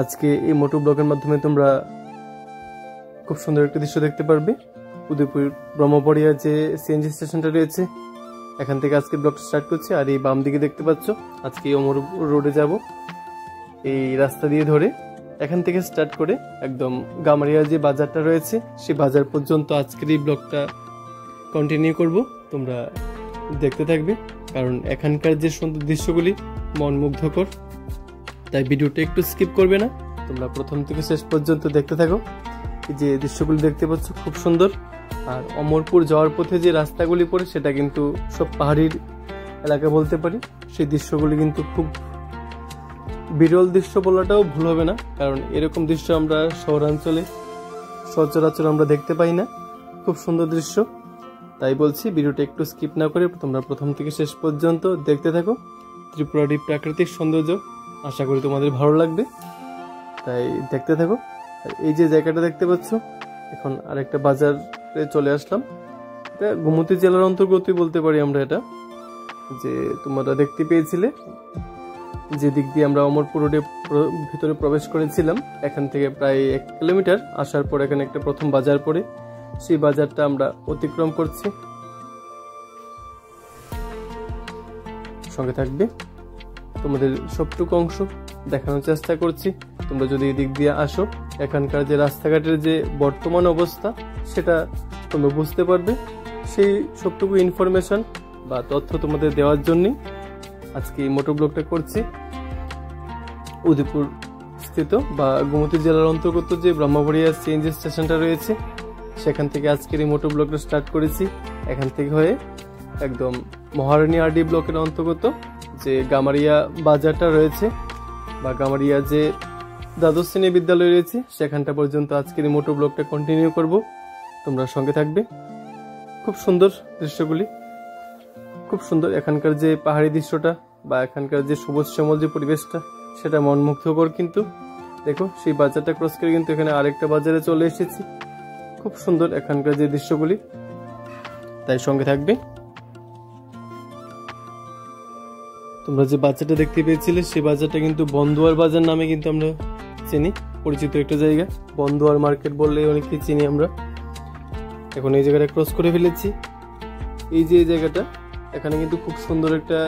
আজকে এই মোটর ব্লগের মাধ্যমে তোমরা খুব সুন্দর একটা দৃশ্য দেখতে পারবে। উদয়পুর ব্রহ্মপড়িয়া যে সিএনজি স্টেশনটা রয়েছে, এখান থেকে আজকে ব্লগটা স্টার্ট করছি। আর এই বাম দিকে দেখতে পাচ্ছ, আজকে অমর রোডে যাব। এই রাস্তা দিয়ে ধরে এখান থেকে স্টার্ট করে একদম গামারিয়া যে বাজারটা রয়েছে, সেই বাজার পর্যন্ত আজকের এই ব্লগটা কন্টিনিউ করব। তোমরা দেখতে থাকবে, কারণ এখানকার যে সুন্দর দৃশ্যগুলি মন মুগ্ধকর, তাই ভিডিওটা একটু স্কিপ করবে না। তোমরা প্রথম থেকে শেষ পর্যন্ত দেখতে থাকো। এই যে দৃশ্যগুলি দেখতে পাচ্ছ খুব সুন্দর। আর অমরপুর যাওয়ার পথে যে রাস্তাগুলি পড়ে, সেটা কিন্তু সব পাহাড়ির এলাকা বলতে পারি। সেই দৃশ্যগুলি কিন্তু খুব বিরল দৃশ্য বলাটাও ভুল হবে না, কারণ এরকম দৃশ্য আমরা শহরাঞ্চলে সচরাচর আমরা দেখতে পাই না। খুব সুন্দর দৃশ্য, তাই বলছি ভিডিওটা একটু স্কিপ না করে তোমরা প্রথম থেকে শেষ পর্যন্ত দেখতে থাকো। ত্রিপুরার প্রাকৃতিক সৌন্দর্য আশা করি তোমাদের ভালো লাগবে, তাই দেখতে থাকো। আর এই যে জায়গাটা দেখতে পাচ্ছ, এখন আরেকটা বাজারে চলে আসলাম। এটা গোমতী জেলার অন্তর্গতই বলতে পারি আমরা। এটা যে তোমরা দেখতে পেয়েছিলে, যে দিক দিয়ে আমরা অমরপুর রোডে ভিতরে প্রবেশ করেছিলাম, এখান থেকে প্রায় 1 কিলোমিটার আসার পর এখানে একটা প্রথম বাজার পড়ে, সেই বাজারটা আমরা অতিক্রম করছি। সঙ্গে থাকবে, তোমাদের সবটুকু অংশ দেখানোর চেষ্টা করছি। তোমরা যদি এই দিক দিয়ে আসো, এখানকার যে রাস্তাঘাটের যে বর্তমান অবস্থা, সেটা তোমরা বুঝতে পারবে। সেই সবটুকু ইনফরমেশন বা তথ্য তোমাদের দেওয়ার জন্যই আজকে এই মোটর ব্লগটা করছি। উদয়পুর স্থিত বা গোমতী জেলার অন্তর্গত যে ব্রহ্মপড়িয়া সিএনজি স্টেশনটা রয়েছে, সেখান থেকে আজকের এই মোটর ব্লগটা স্টার্ট করেছি। এখান থেকে হয়ে একদম মহারানী আরডি ব্লকের অন্তর্গত যে গামারিয়া বাজারটা রয়েছে বা গামারিয়া যে দ্বাদশ শ্রেণী বিদ্যালয় রয়েছে, সেখানটা পর্যন্ত আজকের এই মোটর ব্লগটা কন্টিনিউ করব। তোমরা সঙ্গে থাকবে। খুব সুন্দর দৃশ্যগুলি, খুব সুন্দর। এখানকার যে পাহাড়ি দৃশ্যটা বা এখানকার যে সবুজ শ্যামল যে পরিবেশটা, সেটা মনমুগ্ধকর। কিন্তু দেখো, সেই বাজারটা ক্রস করে কিন্তু এখানে আরেকটা বাজারে চলে এসেছি। খুব সুন্দর এখানকার যে দৃশ্যগুলি, তাই সঙ্গে থাকবে। তোমরা যে বাজারটা দেখতে পেয়েছিলে, সেই বাজারটা কিন্তু বন্দুয়ার বাজার নামে কিন্তু আমরা চিনি, পরিচিত একটা জায়গা। বন্দুয়ার মার্কেট বললে অনেকেই চিনি আমরা। এখন এই জায়গাটা ক্রস করে ফেলেছি। এই যে জায়গাটা, এখানে কিন্তু খুব সুন্দর একটা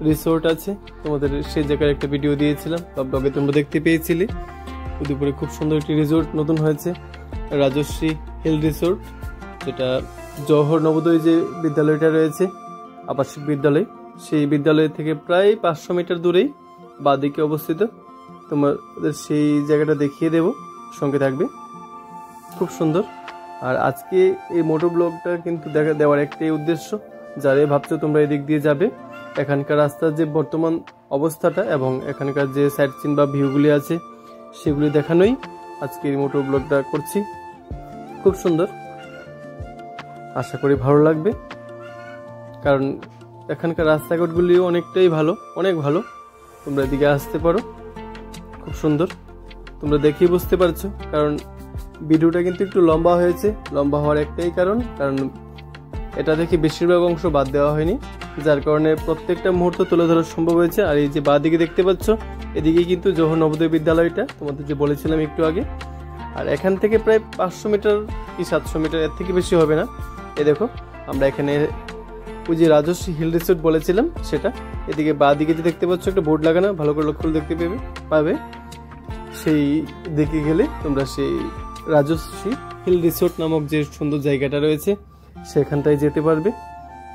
রিসোর্ট আছে। তোমাদের সেই জায়গায় একটা ভিডিও দিয়েছিলাম বা ব্লগে তোমরা দেখতে পেয়েছিলে। উদয়পুরে খুব সুন্দর একটি রিসোর্ট নতুন হয়েছে, রাজশ্রী হিল রিসোর্ট, যেটা জওহর নবোদয় যে বিদ্যালয়টা রয়েছে, আবাসিক বিদ্যালয়, সেই বিদ্যালয় থেকে প্রায় 500 মিটার দূরেই বাঁদিকে অবস্থিত। তোমাদের সেই জায়গাটা দেখিয়ে দেব, সঙ্গে থাকবে। খুব সুন্দর। আর আজকে এই মোটর ব্লগটা কিন্তু দেওয়ার একটাই উদ্দেশ্য, যারা ভাবছো তোমরা এদিক দিয়ে যাবে, এখানকার রাস্তার যে বর্তমান অবস্থাটা এবং এখানকার যে সাইট সিন বা ভিউগুলি আছে, সেগুলি দেখানোই আজকে এই মোটর ব্লগটা করছি। খুব সুন্দর, আশা করি ভালো লাগবে, কারণ এখানকার রাস্তাঘাটগুলিও অনেকটাই ভালো, অনেক ভালো। তোমরা এদিকে আসতে পারো। খুব সুন্দর, তোমরা দেখেই বুঝতে পারছো, কারণ ভিডিওটা কিন্তু একটু লম্বা হয়েছে। লম্বা হওয়ার একটাই কারণ এটা দেখে বেশিরভাগ অংশ বাদ দেওয়া হয়নি, যার কারণে প্রত্যেকটা মুহূর্ত তুলে ধরা সম্ভব হয়েছে। আর এই যে বাঁ দিকে দেখতে পাচ্ছ, এদিকে কিন্তু জওহর নবোদয় বিদ্যালয়টা, তোমাদের যে বলেছিলাম একটু আগে। আর এখান থেকে প্রায় 500 মিটার কি 700 মিটার, এর থেকে বেশি হবে না। এ দেখো, আমরা এখানে ওই যে রাজশ্রী হিল রিসোর্ট বলেছিলাম, সেটা এদিকে বাঁ দিকে যে দেখতে পাচ্ছ একটা বোর্ড লাগানো, ভালো করে লক্ষ্য দেখতে পাবে। সেই দিকে গেলে তোমরা সেই রাজশ্রী হিল রিসোর্ট নামক যে সুন্দর জায়গাটা রয়েছে, সেখানটায় যেতে পারবে।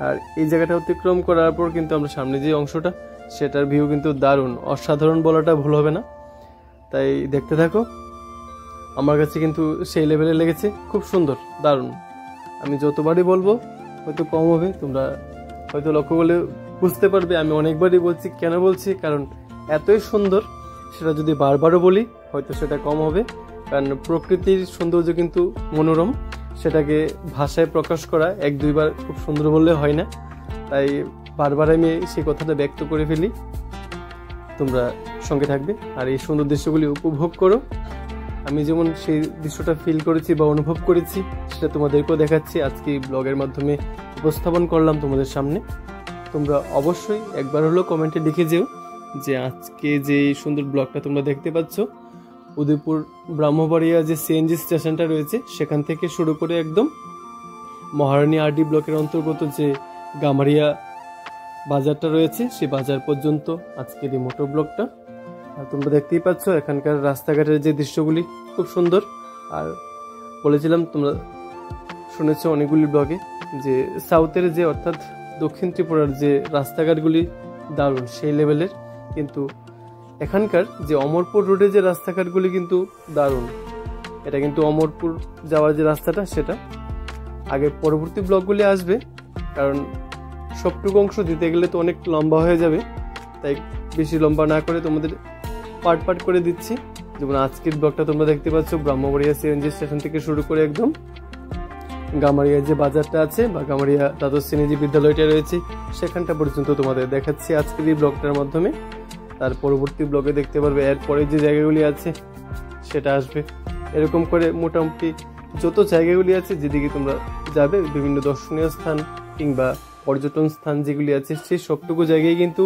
আর এই জায়গাটা অতিক্রম করার পর কিন্তু আমরা সামনে যে অংশটা, সেটার ভিউ কিন্তু দারুণ, অসাধারণ বলাটা ভুল হবে না। তাই দেখতে থাকো। আমার কাছে কিন্তু সেই লেভেলে লেগেছে, খুব সুন্দর, দারুণ। আমি যতবারই বলবো হয়তো কম হবে, তোমরা হয়তো লক্ষ্য করলে বুঝতে পারবে। আমি অনেকবারই বলছি, কেন বলছি, কারণ এতই সুন্দর, সেটা যদি বারবারও বলি হয়তো সেটা কম হবে। কারণ প্রকৃতির সৌন্দর্য কিন্তু মনোরম, সেটাকে ভাষায় প্রকাশ করা 1-2 বার খুব সুন্দর বললে হয় না, তাই বারবার আমি সেই কথাটা ব্যক্ত করে ফেলি। তোমরা সঙ্গে থাকবে আর এই সুন্দর দৃশ্যগুলি উপভোগ করো। আমি যেমন সেই দৃশ্যটা ফিল করেছি বা অনুভব করেছি, সেটা তোমাদেরকেও দেখাচ্ছি, আজকে ব্লগের মাধ্যমে উপস্থাপন করলাম তোমাদের সামনে। তোমরা অবশ্যই একবার হলেও কমেন্টে লিখে যেও যে আজকে যে সুন্দর ব্লগটা তোমরা দেখতে পাচ্ছ, উদয়পুর ব্রাহ্মবাড়িয়া যে সিএনজি স্টেশনটা রয়েছে সেখান থেকে শুরু করে একদম মহারানী আরডি ব্লকের অন্তর্গত যে গামারিয়া বাজারটা রয়েছে সেই বাজার পর্যন্ত আজকের এই মোটর ব্লগটা। আর তোমরা দেখতেই পাচ্ছ এখানকার রাস্তাঘাটের যে দৃশ্যগুলি খুব সুন্দর। আর বলেছিলাম, তোমরা শুনেছো অনেকগুলি ব্লগে যে সাউথের যে অর্থাৎ দক্ষিণ ত্রিপুরার যে রাস্তাঘাটগুলি দারুণ সেই লেভেলের, কিন্তু এখানকার যে অমরপুর রোডে যে রাস্তাঘাটগুলি কিন্তু দারুণ। এটা কিন্তু অমরপুর যাওয়ার যে রাস্তাটা সেটা আগে পরবর্তী ব্লগগুলি আসবে, কারণ সবটুকু অংশ দিতে গেলে তো অনেক লম্বা হয়ে যাবে, তাই বেশি লম্বা না করে তোমাদের পার্ট পার্ট করে দিচ্ছি। যেমন আজকের ব্লগটা তোমরা দেখতে পাচ্ছ ব্রাহ্মবাড়িয়া সিএনজি স্টেশন থেকে শুরু করে একদম গামারিয়া যে বাজারটা আছে বা গামারিয়া দ্বাদশ শ্রেণী যে বিদ্যালয়টা রয়েছে সেখানটা পর্যন্ত তোমাদের দেখাচ্ছি আজকের এই ব্লগটার মাধ্যমে। তার পরবর্তী ব্লগে দেখতে পারবে এরপরে যে জায়গাগুলি আছে সেটা আসবে। এরকম করে মোটামুটি যত জায়গাগুলি আছে যেদিকে তোমরা যাবে, বিভিন্ন দর্শনীয় স্থান কিংবা পর্যটন স্থান যেগুলি আছে সেই সবটুকু জায়গায় কিন্তু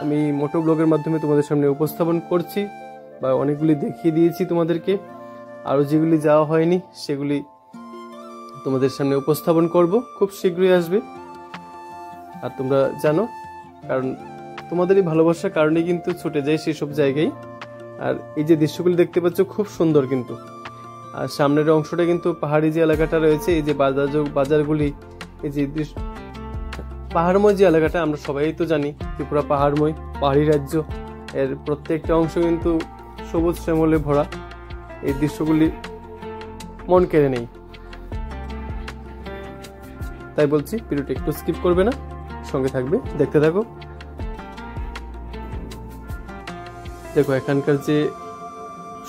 আমি মোটো ব্লগের মাধ্যমে তোমাদের সামনে উপস্থাপন করছি বা অনেকগুলি দেখিয়ে দিয়েছি তোমাদেরকে। আরও যেগুলি যাওয়া হয়নি সেগুলি তোমাদের সামনে উপস্থাপন করব, খুব শীঘ্রই আসবে। আর তোমরা জানো, কারণ তোমাদেরই ভালোবাসার কারণে কিন্তু ছুটে যায় সেসব জায়গায়। আর এই যে দৃশ্যগুলি দেখতে পাচ্ছ খুব সুন্দর কিন্তু। আর সামনের অংশটা কিন্তু পাহাড়ি যে এলাকাটা রয়েছে, এই যে বাজারগুলি, এই যে পাহাড়ময় যে এলাকাটা, আমরা সবাই তো জানি ত্রিপুরা পাহাড়ময়, পাহাড়ি রাজ্য। এর প্রত্যেকটা অংশ কিন্তু সবুজ শ্যামলে ভরা। এই দৃশ্যগুলি মন কেড়ে নেই, তাই বলছি ভিডিওটা একটু স্কিপ করবে না, সঙ্গে থাকবে, দেখতে থাকো। দেখো এখানকার যে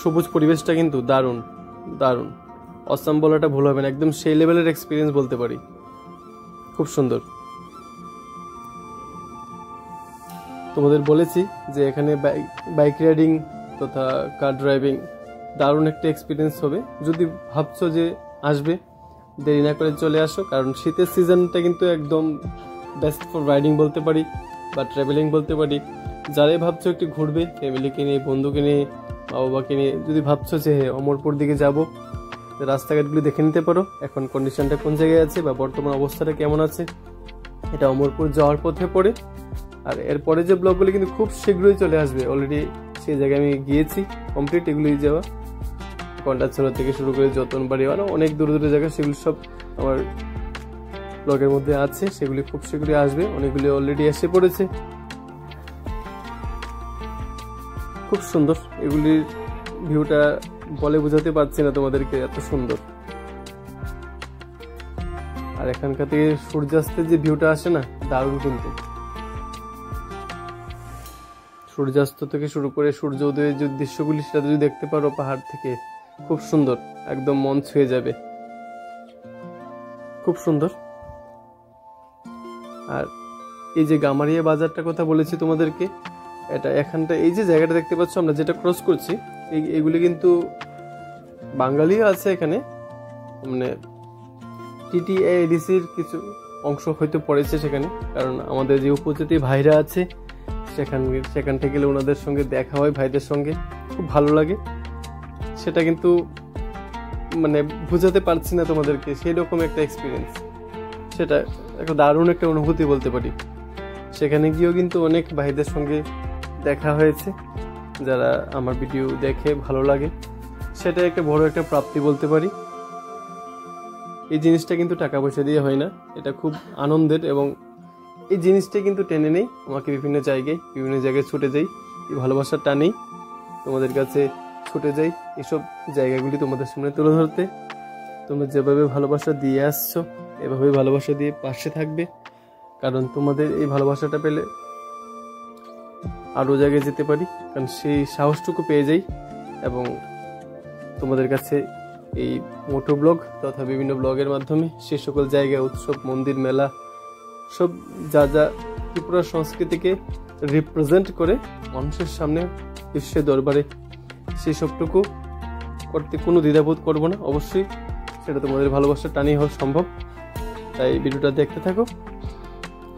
সবুজ পরিবেশটা কিন্তু দারুণ দারুণ, অসাম বলাটা ভুল হবে না, একদম সেই লেভেলের এক্সপিরিয়েন্স বলতে পারি, খুব সুন্দর। তোমাদের বলেছি যে এখানে বাইক রাইডিং তথা কার ড্রাইভিং দারুণ একটা এক্সপিরিয়েন্স হবে। যদি ভাবছো যে আসবে, দেরি না করে চলে আসো, কারণ শীতের সিজনটা কিন্তু একদম বেস্ট ফর রাইডিং বলতে পারি বা ট্রাভেলিং বলতে পারি। যারাই ভাবছো একটু ঘুরবে ফ্যামিলিকে নিয়ে, বন্ধুকে নিয়ে, মা বাবাকে নিয়ে, যদি ভাবছো যে অমরপুর দিকে যাব, রাস্তাঘাটগুলি দেখে নিতে পারো এখন কন্ডিশনটা কোন জায়গায় আছে বা বর্তমান অবস্থাটা কেমন আছে। এটা অমরপুর যাওয়ার পথে পড়ে। আর এরপরে যে ব্লগগুলি কিন্তু খুব শীঘ্রই চলে আসবে, অলরেডি সেই জায়গায় আমি গিয়েছি কমপ্লিট এগুলি যাওয়া, কন্টাছড়া থেকে শুরু করে যতনবাড়ি, আরও অনেক দূরে দূরে জায়গা, সেগুলি সব আমার ব্লগের মধ্যে আছে, সেগুলি খুব শীঘ্রই আসবে। অনেকগুলি অলরেডি এসে পড়েছে, খুব সুন্দর। এগুলির ভিউটা বলে বোঝাতে পারছি না তোমাদেরকে, এত সুন্দর। আর এখানকার থেকে সূর্যাস্তের যে ভিউটা আসে না, দারুণ কিন্তু। সূর্যাস্ত থেকে শুরু করে সূর্য উদয়ের যে দৃশ্যগুলি সেটা যদি দেখতে পারো পাহাড় থেকে, খুব সুন্দর, একদম মন ছুঁয়ে যাবে, খুব সুন্দর। আর এই যে গামারিয়া বাজারটার কথা বলেছি তোমাদেরকে, এটা এখানটা এই যে জায়গাটা দেখতে পাচ্ছ আমরা যেটা ক্রস করছি, এগুলি কিন্তু বাঙালিও আছে এখানে, মানে TTADCর কিছু অংশ হয়তো পড়েছে সেখানে, কারণ আমাদের যে উপজাতি ভাইরা আছে সেখান থেকে গেলে ওনাদের সঙ্গে দেখা হয়, ভাইদের সঙ্গে খুব ভালো লাগে। সেটা কিন্তু মানে বোঝাতে পারছি না তোমাদেরকে, সেই রকম একটা এক্সপিরিয়েন্স, সেটা একটা দারুণ একটা অনুভূতি বলতে পারি। সেখানে গিয়েও কিন্তু অনেক ভাইদের সঙ্গে দেখা হয়েছে, যারা আমার ভিডিও দেখে ভালো লাগে, সেটা একটা বড় একটা প্রাপ্তি বলতে পারি। এই জিনিসটা কিন্তু টাকা পয়সা দিয়ে হয় না, এটা খুব আনন্দের, এবং এই জিনিসটা কিন্তু টেনে নেই আমাকে বিভিন্ন জায়গায় ছুটে যাই, এই ভালোবাসার টানেই তোমাদের কাছে ছুটে যাই এসব জায়গাগুলি তোমাদের সামনে তুলে ধরতে। তোমরা যেভাবে ভালোবাসা দিয়ে আসছো এভাবেই ভালোবাসা দিয়ে পাশে থাকবে, কারণ তোমাদের এই ভালোবাসাটা পেলে আরও জায়গায় যেতে পারি, কারণ সেই সাহসটুকু পেয়ে যাই। এবং তোমাদের কাছে এই মোটো ব্লগ তথা বিভিন্ন ব্লগের মাধ্যমে সে সকল জায়গায়, উৎসব, মন্দির, মেলা, সব যা যা ত্রিপুরা সংস্কৃতিকে রিপ্রেজেন্ট করে মানুষের সামনে, বিশ্বের দরবারে, সেই সবটুকু করতে কোনো দ্বিধাবোধ করবো না। অবশ্যই সেটা তোমাদের ভালোবাসার টানেই হওয়া সম্ভব। তাই ভিডিওটা দেখতে থাকো,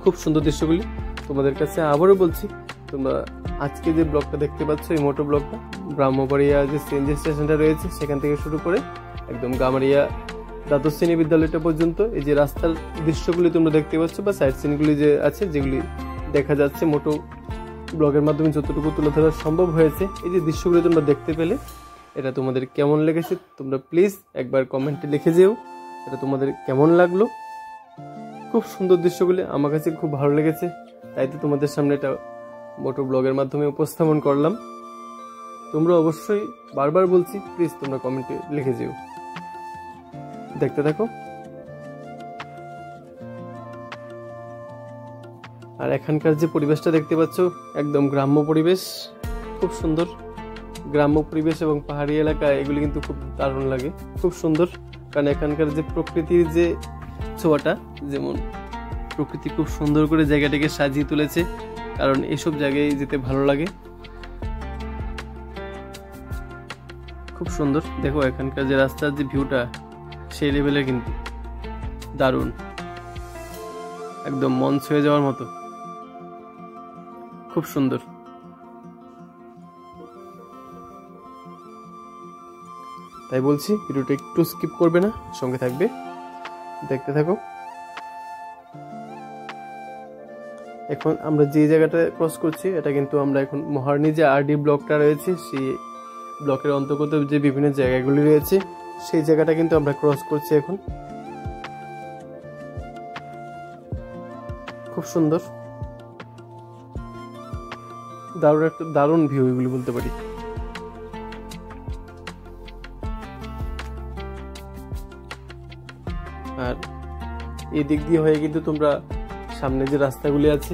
খুব সুন্দর দৃশ্যগুলি তোমাদের কাছে। আবারও বলছি, তোমরা আজকে যে ব্লগটা দেখতে পাচ্ছ এই মোটো ব্লগটা ব্রাহ্মবাড়িয়া যে সিএনজি স্টেশনটা রয়েছে সেখান থেকে শুরু করে একদম গামারিয়া দ্বাদশ শ্রেণী বিদ্যালয়টা পর্যন্ত এই যে রাস্তার দৃশ্যগুলি তোমরা দেখতে পাচ্ছ বা সাইড সিনগুলি যে আছে যেগুলি দেখা যাচ্ছে মোটো ব্লগের মাধ্যমে যতটুকু তুলে ধরা সম্ভব হয়েছে, এই যে দৃশ্যগুলি তোমরা দেখতে পেলে এটা তোমাদের কেমন লেগেছে তোমরা প্লিজ একবার কমেন্টে লিখে যেও এটা তোমাদের কেমন লাগলো। খুব সুন্দর দৃশ্যগুলি আমার কাছে খুব ভালো লেগেছে, তাই তো তোমাদের সামনে এটা মোটো ব্লগের মাধ্যমে উপস্থাপন করলাম। তোমরা অবশ্যই বারবার বলছি প্লিজ তোমরা কমেন্টে লিখে যেও। দেখতে থাকো। আর এখানকার যে পরিবেশটা দেখতে পাচ্ছ একদম গ্রাম্য পরিবেশ, খুব সুন্দর গ্রাম্য পরিবেশ এবং পাহাড়ি এলাকা, এগুলি কিন্তু খুব দারুণ লাগে, খুব সুন্দর। কারণ এখানকার যে প্রকৃতির যে ছোঁয়াটা, যেমন প্রকৃতি খুব সুন্দর করে জায়গাটাকে সাজিয়ে তুলেছে, কারণ এসব জায়গায় যেতে ভালো লাগে, খুব সুন্দর। দেখো এখানকার যে রাস্তার যে ভিউটা সেই লেভেলের, কিন্তু দারুণ, একদম মন ছুঁয়ে যাওয়ার মতো, খুব সুন্দর। তাই বলছি ভিডিওটা একটু স্কিপ করবে না, সঙ্গে থাকবে, দেখতে থাকো। এখন আমরা যে জায়গাটা ক্রস করছি এটা কিন্তু আমরা এখন মহারানী যে আরডি ব্লকটা রয়েছে সেই ব্লকের অন্তর্গত যে বিভিন্ন জায়গাগুলি রয়েছে সেই জায়গাটা কিন্তু আমরা ক্রস করছি এখন। খুব সুন্দর, দারুণ একটা দারুণ ভিউ এগুলি বলতে পারি। আর এই দিক দিয়ে হয়ে কিন্তু তোমরা সামনে যে রাস্তাগুলি আছে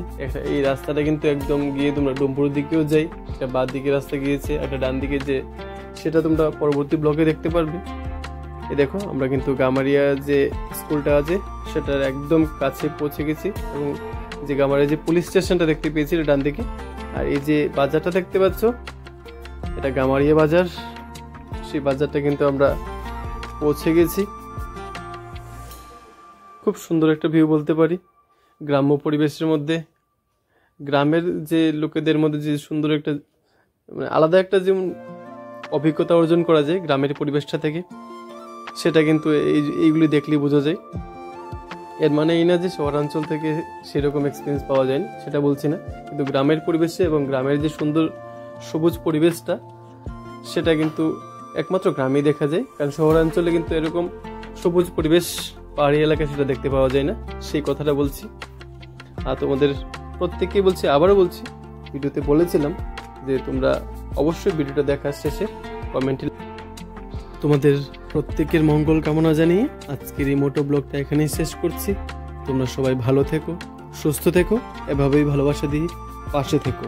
এই রাস্তাটা কিন্তু একদম গিয়ে তোমরা ডোমপুরের দিকেও যাই, একটা বাঁ দিকে রাস্তা গিয়েছে, একটা ডান দিকে যে সেটা তোমরা পরবর্তী ব্লগে দেখতে পারবে। এই দেখো আমরা কিন্তু গামারিয়া যে স্কুলটা আছে সেটার একদম কাছে পৌঁছে গেছি, এবং যে গামারিয়া যে পুলিশ স্টেশনটা দেখতে পেয়েছি ডান দিকে। আর এই যে বাজারটা দেখতে পাচ্ছ এটা গামারিয়া বাজার, সেই বাজারটা কিন্তু আমরা পৌঁছে গেছি। খুব সুন্দর একটা ভিউ বলতে পারি, গ্রাম্য পরিবেশের মধ্যে, গ্রামের যে লোকেদের মধ্যে যে সুন্দর একটা মানে আলাদা একটা যেমন অভিজ্ঞতা অর্জন করা যায় গ্রামের পরিবেশটা থেকে, সেটা কিন্তু এইগুলি দেখলেই বোঝা যায়। এর মানে এই না যে শহরাঞ্চল থেকে সেরকম এক্সপিরিয়েন্স পাওয়া যায় না, সেটা বলছি না, কিন্তু গ্রামের পরিবেশে এবং গ্রামের যে সুন্দর সবুজ পরিবেশটা সেটা কিন্তু একমাত্র গ্রামেই দেখা যায়, কারণ শহরাঞ্চলে কিন্তু এরকম সবুজ পরিবেশ পাহাড়ি এলাকায় সেটা দেখতে পাওয়া যায় না, সেই কথাটা বলছি। আর তোমাদের প্রত্যেককেই বলছি, আবারও বলছি, ভিডিওতে বলেছিলাম যে তোমরা অবশ্যই ভিডিওটা দেখার শেষে কমেন্টে তোমাদের প্রত্যেকের মঙ্গল কামনা জানিয়ে আজকের এই মোটো ব্লগটা এখানেই শেষ করছি। তোমরা সবাই ভালো থেকো, সুস্থ থেকো, এভাবেই ভালোবাসা দিয়ে পাশে থেকো।